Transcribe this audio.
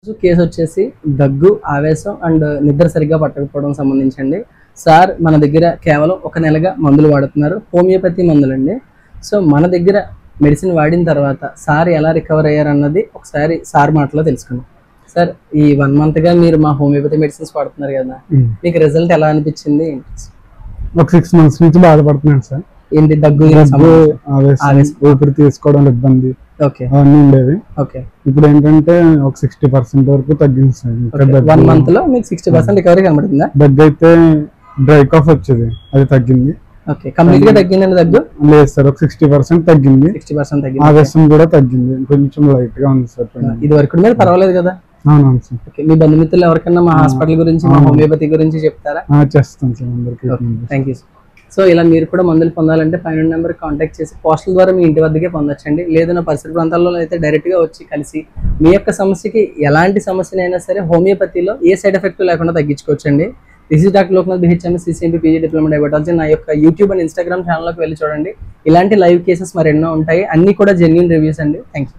Case వచ్చేసి దగ్గు, ఆవేశం అండ్ నిద్ర సరిగ్గా పట్టకపోవడం సంబంధించండి. సార్ మన దగ్గర కేవలం ఒక నెలగా మందులు వాడుతున్నారు, హోమియోపతి మందులండి. సో మన దగ్గర మెడిసిన్ వాడిన తర్వాత సార్ ఎలా రికవర్ అయ్యారు అన్నది ఒకసారి సార్ మాటలో తెలుసుకుందాం. సార్, ఈ 1 monthగా మీరు మా హోమియోపతి మెడిసిన్స్ వాడుతున్నారు కదా, మీకు రిజల్ట్ ఎలా అనిపించింది? ఒక 6 months నుంచి బాధపడుతున్నాను సార్. ఏంటి దగ్గు, ఆవేశం, ఊపిరి తీసుకోవడం ఇబ్బంది అవన్నీ ఉండేవి. ఇప్పుడు ఏంటంటే ఒక 60% వరకు తగ్గింది సార్. 1 monthలో మీకు 60% రికవరీ కనబడుతుందా? దగ్గు అయితే డ్రై కాఫ్ వచ్చేది, అది తగ్గింది. కంప్లీట్ గా తగ్గిందండి దగ్గు? లేదు సార్, ఒక 60% తగ్గింది. 60% తగ్గింది. ఆవేశం కూడా తగ్గింది, కొంచెం లైట్ గా ఉంది సార్. ఇది వరకు మీద పర్వాలేదు కదా? అవునవును సార్. మీ బంధుమిత్రులు ఎవరికన్నా మా హాస్పిటల్ గురించి, మా హోమియోపతి గురించి చెప్తారా? చేస్తాను సార్ అందరికి. Thank you sir. సో ఇలా మీరు కూడా మందులు పొందాలంటే పైన నెంబర్ కాంటాక్ట్ చేసి పోస్టల్ ద్వారా మీ ఇంటి వద్దకే పొందొచ్చండి. లేదు నా పరిసర ప్రాంతాల్లో అయితే డైరెక్ట్గా వచ్చి కలిసి మీ యొక్క సమస్యకి ఎలాంటి సమస్యనైనా సరే హోమియోపతిలో ఏ సైడ్ ఎఫెక్ట్ లేకుండా తగ్గించుకోవచ్చండి. This is doctor Loknath, BHMS, CCMP, PG diploma diabetology. నా యొక్క యూట్యూబ్ అండ్ ఇన్స్టాగ్రామ్ ఛానల్లోకి వెళ్ళి చూడండి. ఇలాంటి లైవ్ కేసెస్ మరెన్నో ఉంటాయి, అన్ని కూడా జెన్యూన్ రివ్యూస్ అండి. Thank you.